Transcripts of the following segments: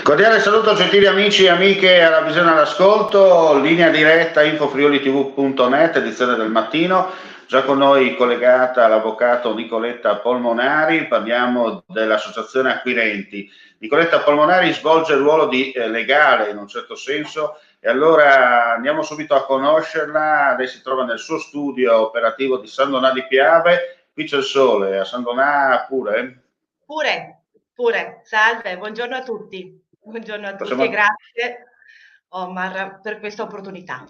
Cordiale saluto gentili amici e amiche alla visione all'ascolto, linea diretta infofriulitv.net, edizione del mattino. Già con noi collegata l'avvocato Nicoletta Polmonari, parliamo dell'associazione acquirenti. Nicoletta Polmonari svolge il ruolo di legale in un certo senso e allora andiamo subito a conoscerla. Lei si trova nel suo studio operativo di San Donà di Piave, qui c'è il sole, a San Donà pure? Pure, salve, buongiorno a tutti. Buongiorno a tutti e grazie Omar per questa opportunità.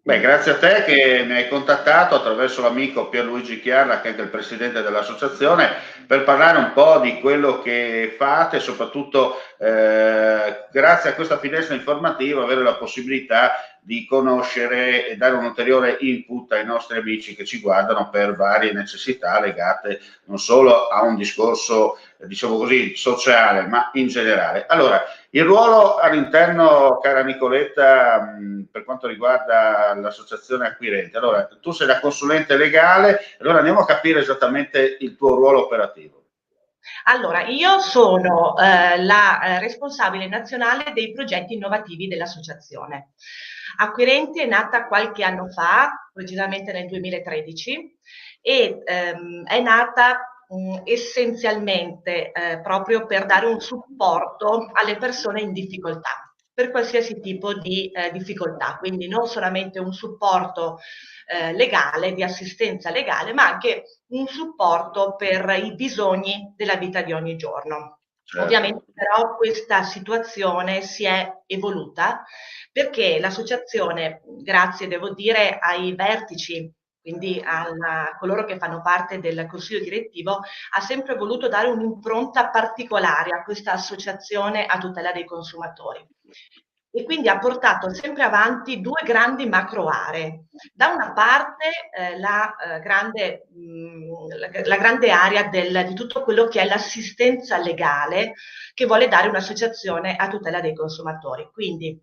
Beh, grazie a te che mi hai contattato attraverso l'amico Pierluigi Chiarla, che è anche il presidente dell'associazione, per parlare un po' di quello che fate e soprattutto grazie a questa finestra informativa avere la possibilità di conoscere e dare un ulteriore input ai nostri amici che ci guardano per varie necessità legate non solo a un discorso, diciamo così, sociale, ma in generale. Allora, il ruolo all'interno, cara Nicoletta, per quanto riguarda l'associazione acquirente. Allora, tu sei la consulente legale, allora andiamo a capire esattamente il tuo ruolo operativo. Allora, io sono la responsabile nazionale dei progetti innovativi dell'associazione. Acquirenti è nata qualche anno fa, precisamente nel 2013, e è nata essenzialmente proprio per dare un supporto alle persone in difficoltà, per qualsiasi tipo di difficoltà, quindi non solamente un supporto legale, di assistenza legale, ma anche un supporto per i bisogni della vita di ogni giorno. Certo. Ovviamente però questa situazione si è evoluta perché l'associazione, grazie devo dire ai vertici, quindi a coloro che fanno parte del consiglio direttivo, ha sempre voluto dare un'impronta particolare a questa associazione a tutela dei consumatori. E quindi ha portato sempre avanti due grandi macro aree. Da una parte la grande area di tutto quello che è l'assistenza legale che vuole dare un'associazione a tutela dei consumatori. Quindi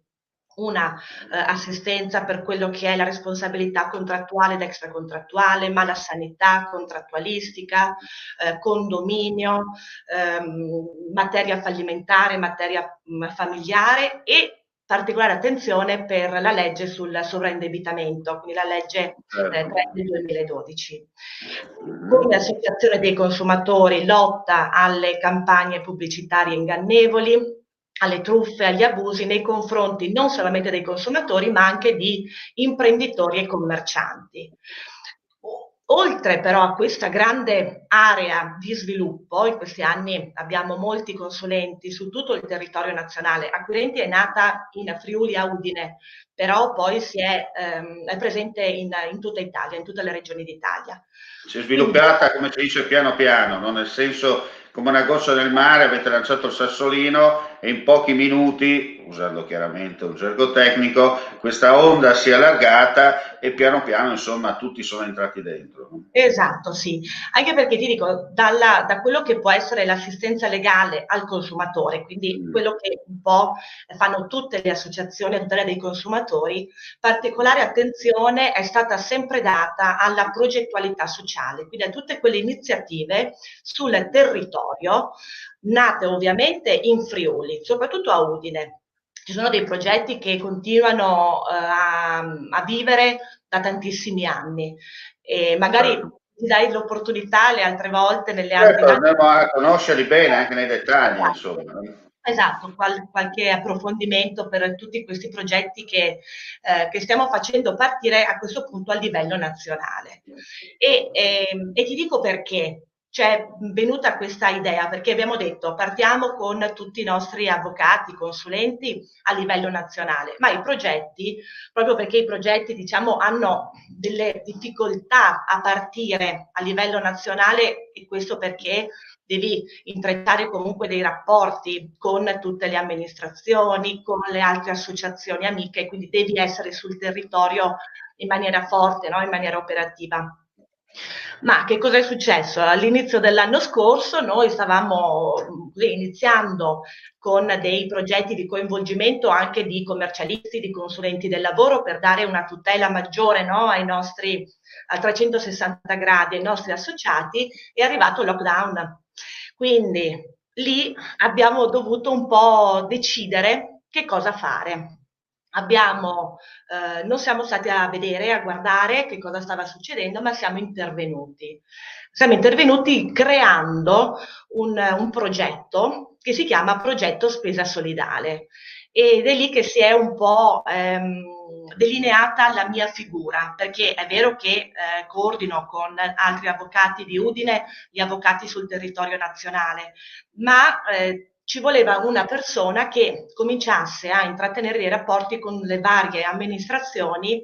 una assistenza per quello che è la responsabilità contrattuale ed extracontrattuale, malasanità contrattualistica, condominio, materia fallimentare, materia familiare e particolare attenzione per la legge sul sovraindebitamento, quindi la legge 3 del 2012. Come associazione dei consumatori lotta alle campagne pubblicitarie ingannevoli, alle truffe, agli abusi nei confronti non solamente dei consumatori ma anche di imprenditori e commercianti. Oltre però a questa grande area di sviluppo, in questi anni abbiamo molti consulenti su tutto il territorio nazionale. Acquirenti è nata in Friuli a Udine, però poi è presente in tutta Italia, in tutte le regioni d'Italia. Si è sviluppata, come si dice, piano piano, no? Nel senso, come una goccia nel mare, avete lanciato il sassolino e in pochi minuti, usando chiaramente un gergo tecnico, questa onda si è allargata e piano piano, insomma, tutti sono entrati dentro. No? Esatto, sì. Anche perché ti dico, da quello che può essere l'assistenza legale al consumatore, quindi quello che un po' fanno tutte le associazioni a tutela dei consumatori, particolare attenzione è stata sempre data alla progettualità sociale, quindi a tutte quelle iniziative sul territorio, nate ovviamente in Friuli, soprattutto a Udine. Ci sono dei progetti che continuano a vivere da tantissimi anni. E magari ti dai l'opportunità le altre volte nelle altre... Andiamo a conoscerli bene anche nei dettagli, esatto. insomma. Esatto, qualche approfondimento per tutti questi progetti che stiamo facendo partire a questo punto a livello nazionale. E ti dico perché c'è venuta questa idea, perché abbiamo detto partiamo con tutti i nostri avvocati, consulenti a livello nazionale, ma i progetti, proprio perché i progetti diciamo hanno delle difficoltà a partire a livello nazionale, e questo perché devi intrecciare comunque dei rapporti con tutte le amministrazioni, con le altre associazioni amiche, quindi devi essere sul territorio in maniera forte, no? In maniera operativa. Ma che cosa è successo? All'inizio dell'anno scorso noi stavamo iniziando con dei progetti di coinvolgimento anche di commercialisti, di consulenti del lavoro per dare una tutela maggiore, no, ai nostri a 360 gradi ai nostri associati. È arrivato il lockdown. Quindi lì abbiamo dovuto un po' decidere che cosa fare. Non siamo stati a vedere, a guardare che cosa stava succedendo, ma siamo intervenuti. Siamo intervenuti creando un progetto che si chiama Progetto Spesa Solidale, ed è lì che si è un po' delineata la mia figura, perché è vero che coordino con altri avvocati di Udine gli avvocati sul territorio nazionale, ma ci voleva una persona che cominciasse a intrattenere dei rapporti con le varie amministrazioni.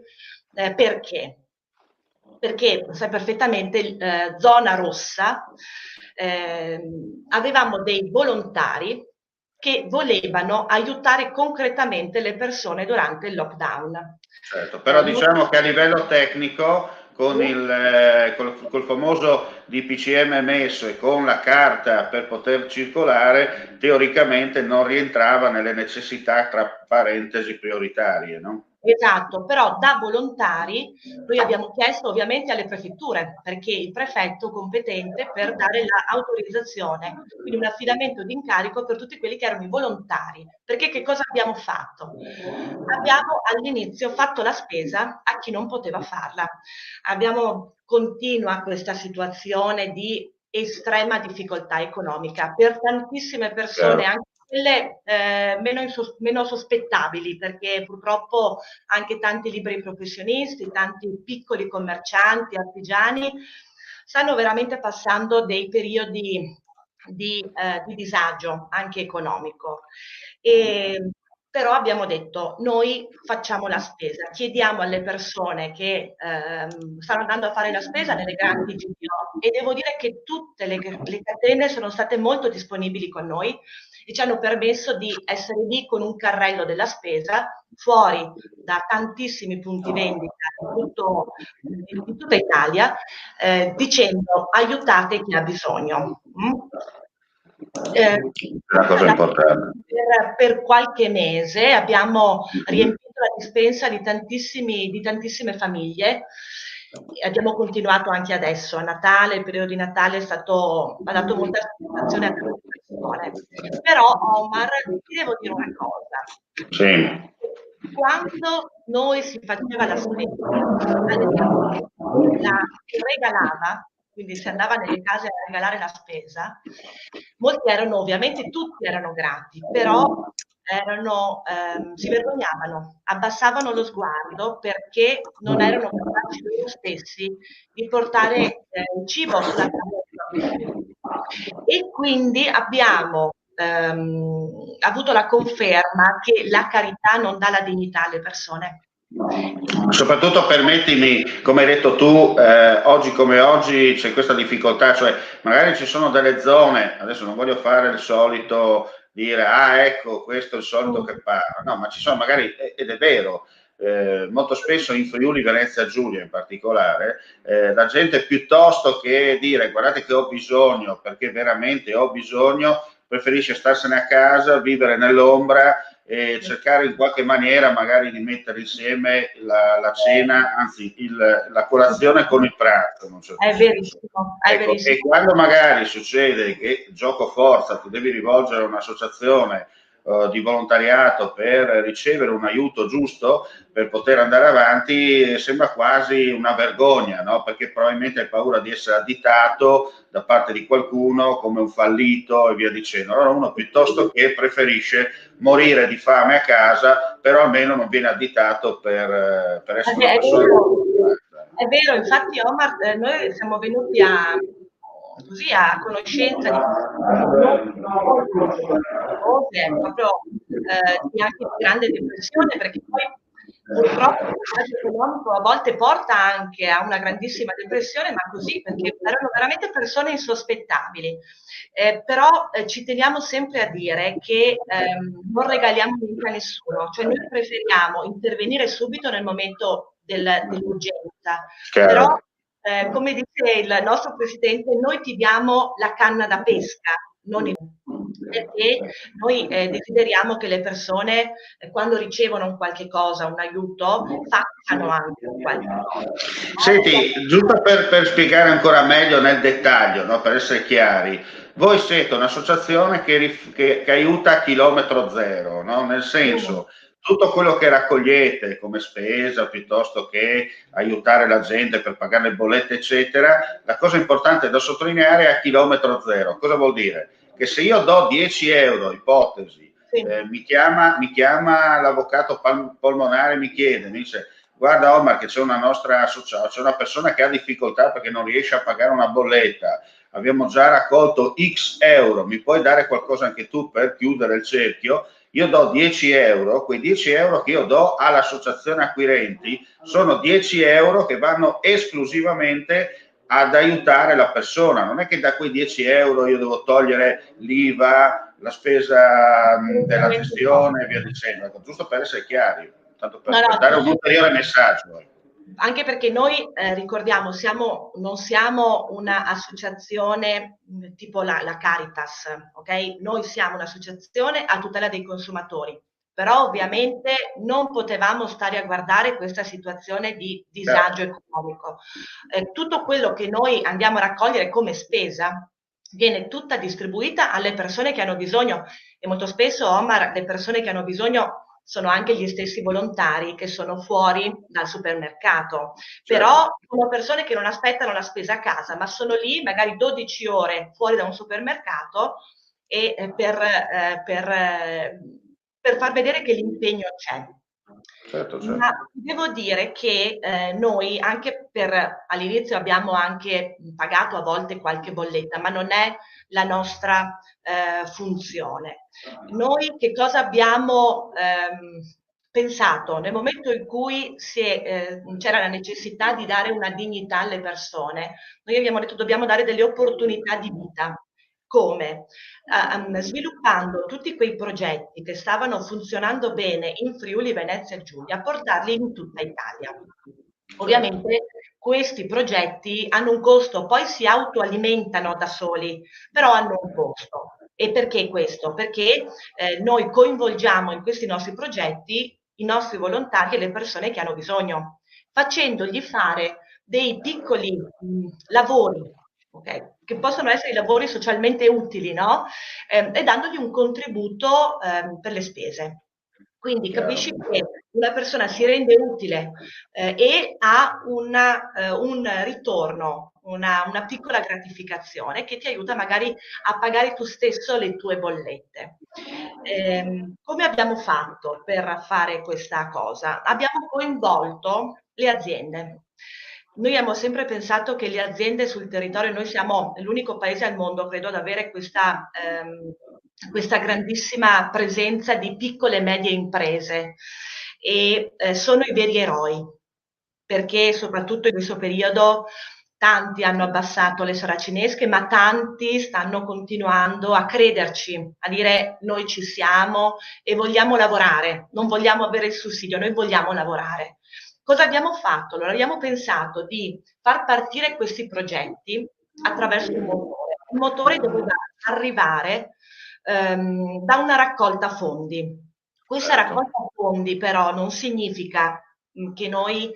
Perché? Perché sai perfettamente, zona rossa, avevamo dei volontari che volevano aiutare concretamente le persone durante il lockdown. Certo, però diciamo che a livello tecnico, col famoso DPCM emesso e con la carta per poter circolare, teoricamente non rientrava nelle necessità, tra parentesi, prioritarie, no? Esatto, però da volontari noi abbiamo chiesto ovviamente alle prefetture, perché il prefetto competente per dare l'autorizzazione, quindi un affidamento di incarico per tutti quelli che erano i volontari. Perché che cosa abbiamo fatto? Abbiamo all'inizio fatto la spesa a chi non poteva farla. Continua questa situazione di estrema difficoltà economica per tantissime persone, anche quelle meno sospettabili, perché purtroppo anche tanti liberi professionisti, tanti piccoli commercianti, artigiani, stanno veramente passando dei periodi di disagio anche economico. Però abbiamo detto, noi facciamo la spesa, chiediamo alle persone che stanno andando a fare la spesa nelle grandi GPO, e devo dire che tutte le catene sono state molto disponibili con noi e ci hanno permesso di essere lì con un carrello della spesa fuori da tantissimi punti vendita in tutta Italia, dicendo aiutate chi ha bisogno. È una cosa importante. Per qualche mese abbiamo riempito la dispensa di tantissime famiglie. Abbiamo continuato anche adesso, a Natale, il periodo di Natale ha dato molta soddisfazione a tante persone. Però Omar, ti devo dire una cosa. Sì. Quando noi si faceva la spesa, la regalava, quindi si andava nelle case a regalare la spesa, molti erano, ovviamente tutti erano grati, però si vergognavano, abbassavano lo sguardo perché non erano capaci loro stessi di portare il cibo sulla tavola. E quindi abbiamo avuto la conferma che la carità non dà la dignità alle persone. Soprattutto, permettimi, come hai detto tu, oggi come oggi c'è questa difficoltà, cioè magari ci sono delle zone, adesso non voglio fare il solito dire ecco questo è il solito che parla, no, ma ci sono magari, ed è vero, molto spesso in Friuli Venezia Giulia in particolare, la gente piuttosto che dire guardate che ho bisogno, perché veramente ho bisogno, preferisce starsene a casa, vivere nell'ombra e cercare in qualche maniera magari di mettere insieme la cena, anzi la colazione con il pranzo. Non so. È verissimo, è ecco, verissimo. E quando magari succede che gioco forza, tu devi rivolgere a un'associazione di volontariato per ricevere un aiuto giusto per poter andare avanti, sembra quasi una vergogna, no? Perché probabilmente hai paura di essere additato da parte di qualcuno come un fallito e via dicendo. Allora uno piuttosto che preferisce morire di fame a casa, però almeno non viene additato per essere una persona. È vero, infatti Omar, noi siamo venuti a conoscenza di proprio anche di grande depressione, perché poi purtroppo il disagio economico a volte porta anche a una grandissima depressione, ma così, perché erano veramente persone insospettabili. Però ci teniamo sempre a dire che non regaliamo niente a nessuno, cioè noi preferiamo intervenire subito nel momento dell'urgenza. Però, Chiaro. come dice il nostro Presidente, noi ti diamo la canna da pesca, non il perché noi desideriamo che le persone quando ricevono un qualche cosa, un aiuto, facciano anche un qualche cosa. Senti, giusto per spiegare ancora meglio nel dettaglio, no, per essere chiari, voi siete un'associazione che aiuta a chilometro zero, no? Nel senso, tutto quello che raccogliete come spesa piuttosto che aiutare la gente per pagare le bollette, eccetera, la cosa importante da sottolineare è a chilometro zero. Cosa vuol dire? Che se io do 10 euro, ipotesi, mi chiama l'avvocato polmonare, mi dice: guarda Omar che c'è una nostra associazione, c'è una persona che ha difficoltà perché non riesce a pagare una bolletta, abbiamo già raccolto X euro, mi puoi dare qualcosa anche tu per chiudere il cerchio? Io do 10 euro, quei 10 euro che io do all'associazione acquirenti sono 10 euro che vanno esclusivamente ad aiutare la persona, non è che da quei 10 euro io devo togliere l'IVA, la spesa della gestione e via dicendo, giusto per essere chiari, tanto per dare un ulteriore messaggio. Anche perché noi, ricordiamo, non siamo un'associazione tipo la Caritas, ok? Noi siamo un'associazione a tutela dei consumatori, però ovviamente non potevamo stare a guardare questa situazione di disagio economico. Tutto quello che noi andiamo a raccogliere come spesa viene tutta distribuita alle persone che hanno bisogno e molto spesso, Omar, le persone che hanno bisogno sono anche gli stessi volontari che sono fuori dal supermercato, però sono persone che non aspettano la spesa a casa, ma sono lì magari 12 ore fuori da un supermercato e per far vedere che l'impegno c'è. Certo. Ma devo dire che noi anche all'inizio abbiamo anche pagato a volte qualche bolletta, ma non è la nostra funzione. Noi che cosa abbiamo pensato? Nel momento in cui c'era la necessità di dare una dignità alle persone, noi abbiamo detto dobbiamo dare delle opportunità di vita. Come? Sviluppando tutti quei progetti che stavano funzionando bene in Friuli, Venezia e Giulia, portarli in tutta Italia. Ovviamente questi progetti hanno un costo, poi si autoalimentano da soli, però hanno un costo. E perché questo? Perché noi coinvolgiamo in questi nostri progetti i nostri volontari e le persone che hanno bisogno, facendogli fare dei piccoli lavori, okay, che possono essere lavori socialmente utili, no? E dandogli un contributo per le spese. Quindi capisci che una persona si rende utile e ha un ritorno, una piccola gratificazione che ti aiuta magari a pagare tu stesso le tue bollette. Come abbiamo fatto per fare questa cosa? Abbiamo coinvolto le aziende. Noi abbiamo sempre pensato che le aziende sul territorio, noi siamo l'unico paese al mondo, credo, ad avere questa grandissima presenza di piccole e medie imprese e sono i veri eroi, perché soprattutto in questo periodo tanti hanno abbassato le saracinesche, ma tanti stanno continuando a crederci, a dire noi ci siamo e vogliamo lavorare, non vogliamo avere il sussidio, noi vogliamo lavorare. Cosa abbiamo fatto? Allora abbiamo pensato di far partire questi progetti attraverso un motore. Il motore doveva arrivare da una raccolta fondi. Questa raccolta fondi però non significa che noi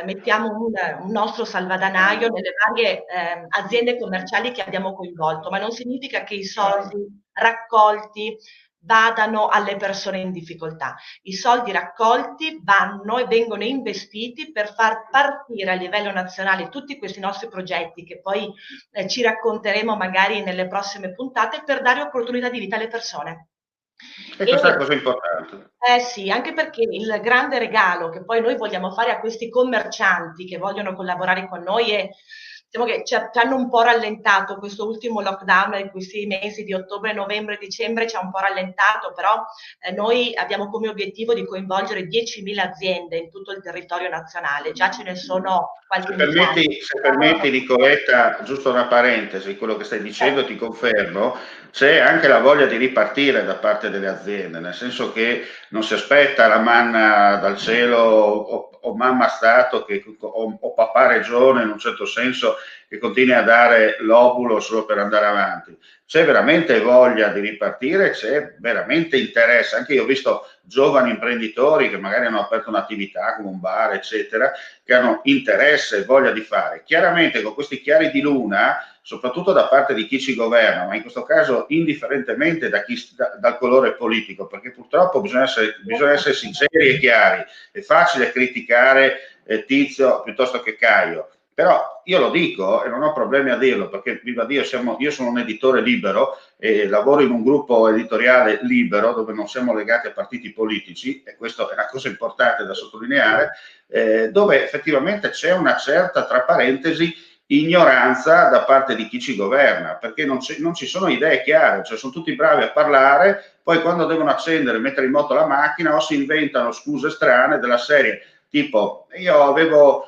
mettiamo un nostro salvadanaio nelle varie aziende commerciali che abbiamo coinvolto, ma non significa che i soldi raccolti vadano alle persone in difficoltà. I soldi raccolti vanno e vengono investiti per far partire a livello nazionale tutti questi nostri progetti che poi ci racconteremo magari nelle prossime puntate per dare opportunità di vita alle persone. E questa è una cosa importante. Sì, anche perché il grande regalo che poi noi vogliamo fare a questi commercianti che vogliono collaborare con noi è diciamo che ci hanno un po' rallentato questo ultimo lockdown, in questi mesi di ottobre, novembre, dicembre ci ha un po' rallentato, però noi abbiamo come obiettivo di coinvolgere 10.000 aziende in tutto il territorio nazionale, già ce ne sono qualche migliaia. Se permetti Nicoletta, giusto una parentesi, quello che stai dicendo ti confermo, c'è anche la voglia di ripartire da parte delle aziende, nel senso che non si aspetta la manna dal cielo o mamma Stato o papà Regione in un certo senso che continui a dare l'obulo solo per andare avanti. C'è veramente voglia di ripartire, c'è veramente interesse. Anche io ho visto giovani imprenditori che magari hanno aperto un'attività come un bar, eccetera, che hanno interesse e voglia di fare. Chiaramente con questi chiari di luna, soprattutto da parte di chi ci governa, ma in questo caso indifferentemente dal colore politico, perché purtroppo bisogna essere sinceri e chiari. È facile criticare Tizio piuttosto che Caio. Però io lo dico e non ho problemi a dirlo, perché viva Dio, io sono un editore libero e lavoro in un gruppo editoriale libero dove non siamo legati a partiti politici, e questa è una cosa importante da sottolineare, dove effettivamente c'è una certa, tra parentesi, ignoranza da parte di chi ci governa, perché non ci sono idee chiare, cioè sono tutti bravi a parlare, poi quando devono accendere e mettere in moto la macchina o si inventano scuse strane della serie, tipo io avevo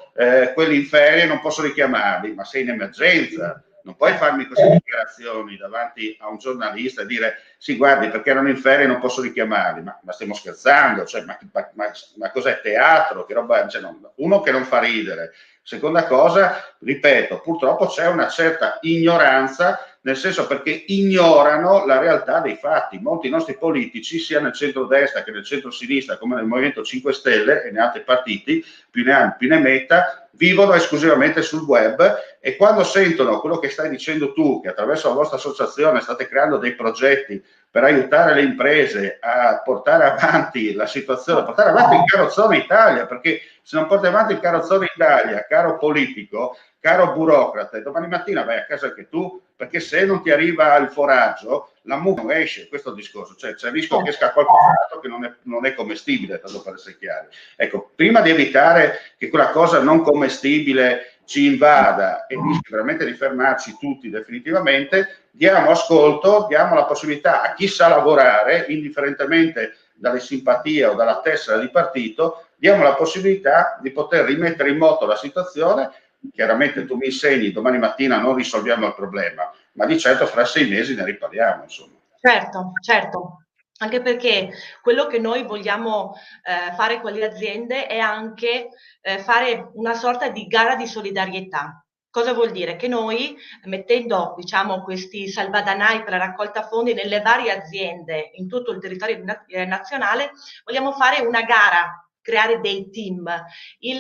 quelli in ferie, non posso richiamarli, ma sei in emergenza, non puoi farmi queste dichiarazioni davanti a un giornalista e dire sì, guardi, perché erano in ferie non posso richiamarli, ma stiamo scherzando, cioè, ma cos'è teatro? Che roba, cioè, uno che non fa ridere. Seconda cosa, ripeto, purtroppo c'è una certa ignoranza, nel senso perché ignorano la realtà dei fatti. Molti nostri politici, sia nel centro-destra che nel centro-sinistra, come nel Movimento 5 Stelle e in altri partiti, più ne hanno più ne metta, vivono esclusivamente sul web, e quando sentono quello che stai dicendo tu, che attraverso la vostra associazione state creando dei progetti per aiutare le imprese a portare avanti la situazione, a portare avanti il carrozzone Italia, perché se non porti avanti il carrozzone Italia, caro politico, caro burocrate, domani mattina vai a casa anche tu, perché se non ti arriva il foraggio, la mucca non esce, questo è il discorso, cioè c'è il rischio che esca qualcosa che non è commestibile, tanto per essere chiari. Ecco, prima di evitare che quella cosa non commestibile ci invada e rischia veramente di fermarci tutti definitivamente, diamo ascolto, diamo la possibilità a chi sa lavorare, indifferentemente dalle simpatie o dalla tessera di partito, diamo la possibilità di poter rimettere in moto la situazione. Chiaramente tu mi insegni, domani mattina non risolviamo il problema, ma di certo fra 6 mesi ne riparliamo, insomma. Certo, certo. Anche perché quello che noi vogliamo fare con le aziende è anche fare una sorta di gara di solidarietà. Cosa vuol dire? Che noi, mettendo, diciamo, questi salvadanai per la raccolta fondi nelle varie aziende in tutto il territorio nazionale, vogliamo fare una gara, creare dei team. I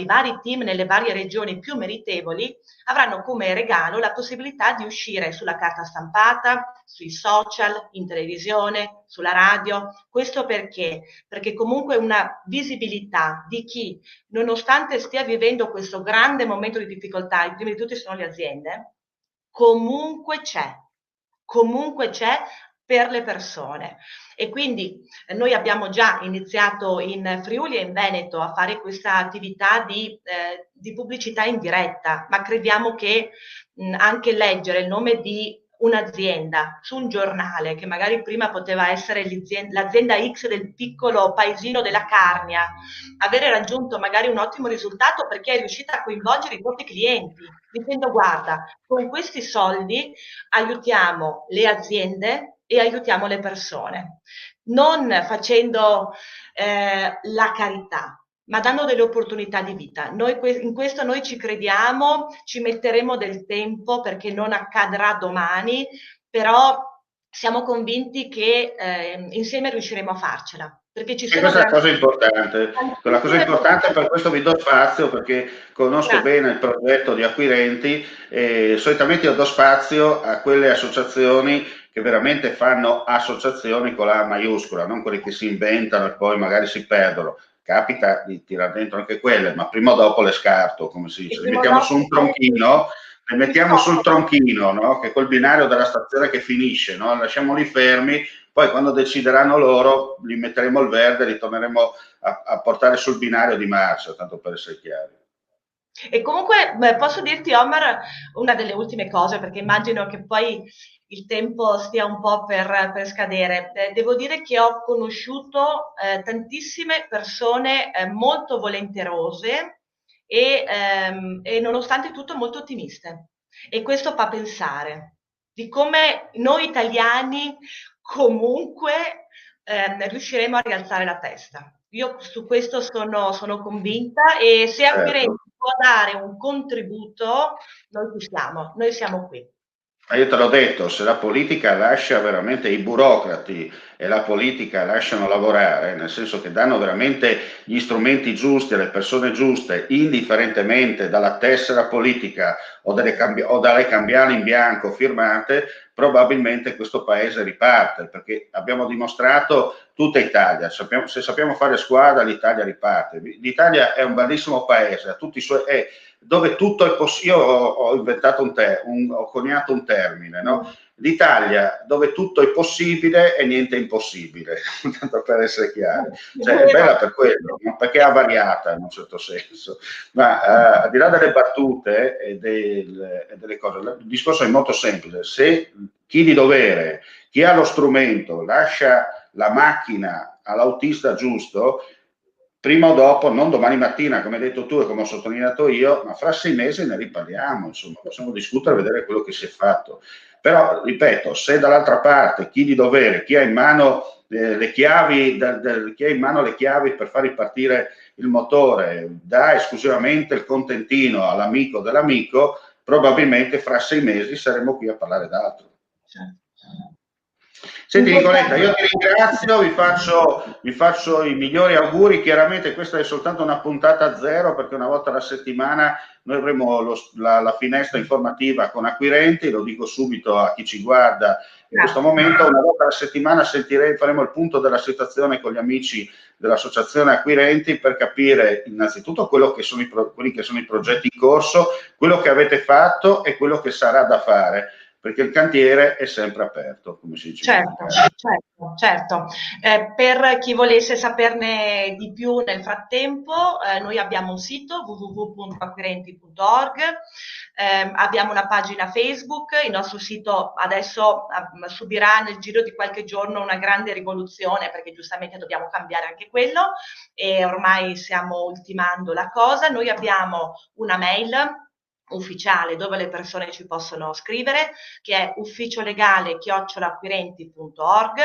vari team nelle varie regioni più meritevoli avranno come regalo la possibilità di uscire sulla carta stampata, sui social, in televisione, sulla radio. Questo perché? Perché comunque una visibilità di chi, nonostante stia vivendo questo grande momento di difficoltà, i primi di tutti sono le aziende, comunque c'è per le persone. E quindi noi abbiamo già iniziato in Friuli e in Veneto a fare questa attività di pubblicità in diretta, ma crediamo che anche leggere il nome di un'azienda su un giornale, che magari prima poteva essere l'azienda X del piccolo paesino della Carnia, avere raggiunto magari un ottimo risultato perché è riuscita a coinvolgere i propri clienti, dicendo guarda, con questi soldi aiutiamo le aziende e aiutiamo le persone, non facendo la carità, ma dando delle opportunità di vita. In questo noi ci crediamo, ci metteremo del tempo perché non accadrà domani, però siamo convinti che insieme riusciremo a farcela. Perché ci E sono questa è la cosa importante. La cosa tantissime importante, per persone. questo vi do spazio, perché conosco Grazie. bene il progetto di Acquirenti e solitamente io do spazio a quelle associazioni che veramente fanno associazioni con la A maiuscola, non quelle che si inventano e poi magari si perdono. Capita di tirare dentro anche quelle, ma prima o dopo le scarto, come si Il dice. primo dopo Le mettiamo sul tronchino, no? Che è quel binario della stazione che finisce, no? Lasciamoli fermi, poi quando decideranno loro li metteremo al verde e li torneremo a portare sul binario di marcia, tanto per essere chiari. E comunque posso dirti, Omar, una delle ultime cose, perché immagino che poi il tempo stia un po' per scadere. Devo dire che ho conosciuto tantissime persone molto volenterose e nonostante tutto molto ottimiste. E questo fa pensare di come noi italiani comunque riusciremo a rialzare la testa. Io su questo sono convinta e se Certo. Acquirenti può dare un contributo, noi siamo qui. Ma io te l'ho detto, se la politica lascia veramente i burocrati e la politica lasciano lavorare, nel senso che danno veramente gli strumenti giusti alle persone giuste, indifferentemente dalla tessera politica o dalle cambiali in bianco firmate, probabilmente questo paese riparte, perché abbiamo dimostrato tutta Italia, se sappiamo fare squadra l'Italia riparte. L'Italia è un bellissimo paese, ha tutti i suoi... dove tutto è possibile. Io ho inventato ho coniato un termine, no? L'Italia dove tutto è possibile e niente è impossibile, tanto per essere chiari. Cioè, è bella per quello, no? Perché è avariata in un certo senso. Ma al di là delle battute e delle cose, il discorso è molto semplice. Se chi di dovere, chi ha lo strumento, lascia la macchina all'autista giusto, prima o dopo, non domani mattina, come hai detto tu e come ho sottolineato io, ma fra 6 mesi ne riparliamo, insomma, possiamo discutere e vedere quello che si è fatto. Però, ripeto, se dall'altra parte chi di dovere, chi ha in mano le chiavi, chi ha in mano le chiavi per far ripartire il motore, dà esclusivamente il contentino all'amico dell'amico, probabilmente fra 6 mesi saremo qui a parlare d'altro. Senti Nicoletta, io ti ringrazio, vi faccio i migliori auguri, chiaramente questa è soltanto una puntata zero perché una volta alla settimana noi avremo la finestra informativa con Acquirenti, lo dico subito a chi ci guarda in questo momento, una volta alla settimana faremo il punto della situazione con gli amici dell'associazione Acquirenti per capire innanzitutto quelli che sono i progetti in corso, quello che avete fatto e quello che sarà da fare, perché il cantiere è sempre aperto, come si dice. Certo. Per chi volesse saperne di più nel frattempo, noi abbiamo un sito www.acquirenti.org, abbiamo una pagina Facebook, il nostro sito adesso subirà nel giro di qualche giorno una grande rivoluzione perché giustamente dobbiamo cambiare anche quello e ormai stiamo ultimando la cosa. Noi abbiamo una mail ufficiale dove le persone ci possono scrivere, che è ufficiolegale@acquirenti.org.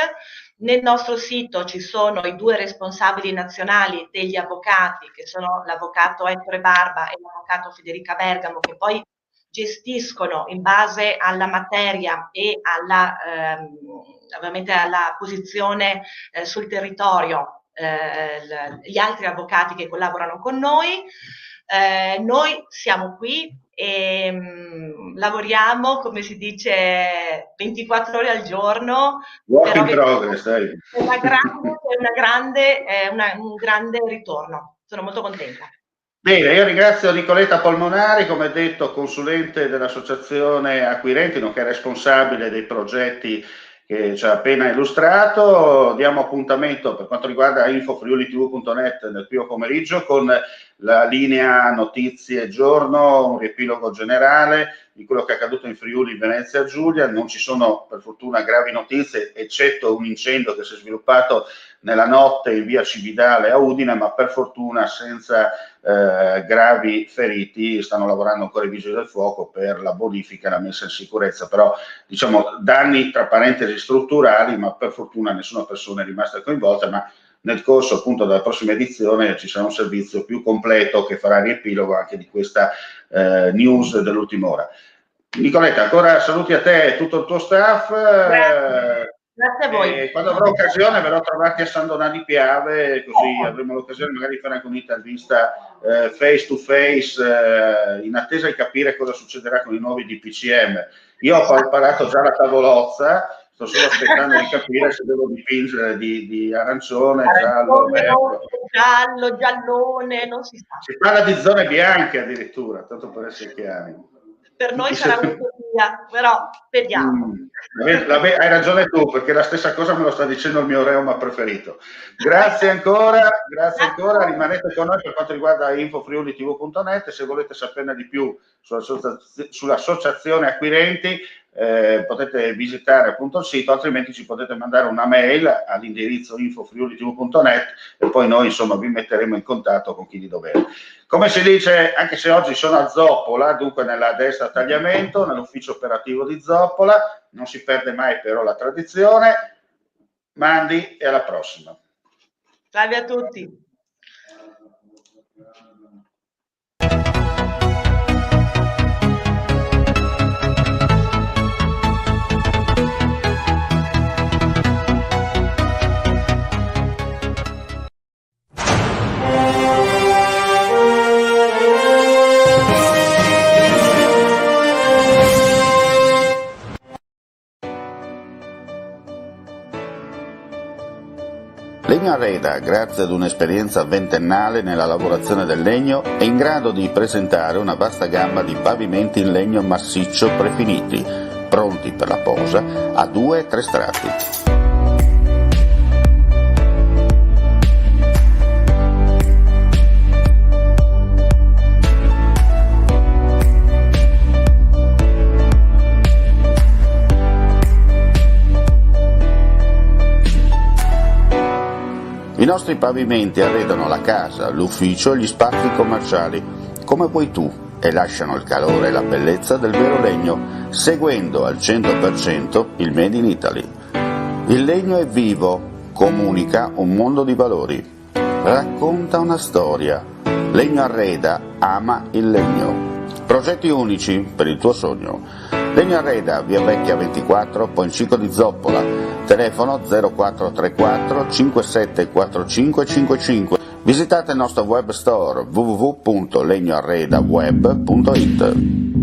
Nel nostro sito ci sono i 2 responsabili nazionali degli avvocati, che sono l'avvocato Ettore Barba e l'avvocato Federica Bergamo, che poi gestiscono in base alla materia e ovviamente alla posizione sul territorio gli altri avvocati che collaborano con noi. Noi siamo qui e lavoriamo, come si dice, 24 ore al giorno. Work in progress, dai. È un grande ritorno. Sono molto contenta. Bene, io ringrazio Nicoletta Polmonari, come detto, consulente dell'associazione Acquirenti, nonché responsabile dei progetti che ci ha appena illustrato. Diamo appuntamento per quanto riguarda infofriulitv.net nel primo pomeriggio con la linea notizie giorno, un riepilogo generale di quello che è accaduto in Friuli, Venezia Giulia. Non ci sono per fortuna gravi notizie, eccetto un incendio che si è sviluppato nella notte in via Cividale a Udine, ma per fortuna senza gravi feriti. Stanno lavorando ancora i vigili del fuoco per la bonifica e la messa in sicurezza, però diciamo danni tra parentesi strutturali, ma per fortuna nessuna persona è rimasta coinvolta, ma nel corso appunto della prossima edizione ci sarà un servizio più completo che farà riepilogo anche di questa news dell'ultima ora. Nicoletta, ancora saluti a te e tutto il tuo staff. Grazie a voi. Quando avrò occasione verrò a trovarti a San Donà di Piave, così avremo l'occasione magari di fare anche un'intervista face to face, in attesa di capire cosa succederà con i nuovi DPCM. Io ho preparato già la tavolozza, sto solo aspettando di capire se devo dipingere di arancione, giallo, giallo, giallone, non si sa. Si parla di zone bianche addirittura, tanto per essere chiari. Per noi sarà un'utopia, però vediamo. Hai ragione tu, perché la stessa cosa me lo sta dicendo il mio reuma preferito. Grazie ancora, rimanete con noi per quanto riguarda infofriulitv.net. Se volete saperne di più sull'associazione acquirenti, potete visitare appunto il sito, altrimenti ci potete mandare una mail all'indirizzo infofriulitv.net e poi noi insomma vi metteremo in contatto con chi di dovere. Come si dice, anche se oggi sono a Zoppola, dunque nella destra tagliamento, nell'ufficio operativo di Zoppola, non si perde mai però la tradizione. Mandi e alla prossima. Salve a tutti. Legno Arreda, grazie ad un'esperienza ventennale nella lavorazione del legno, è in grado di presentare una vasta gamma di pavimenti in legno massiccio prefiniti, pronti per la posa a 2 e 3 strati. I nostri pavimenti arredano la casa, l'ufficio e gli spazi commerciali, come vuoi tu, e lasciano il calore e la bellezza del vero legno, seguendo al 100% il Made in Italy. Il legno è vivo, comunica un mondo di valori, racconta una storia. Legno Arreda ama il legno. Progetti unici per il tuo sogno. Legno Arreda, via Vecchia 24, Poncico di Zoppola, telefono 0434 5745 55. Visitate il nostro web store www.legnoarredaweb.it.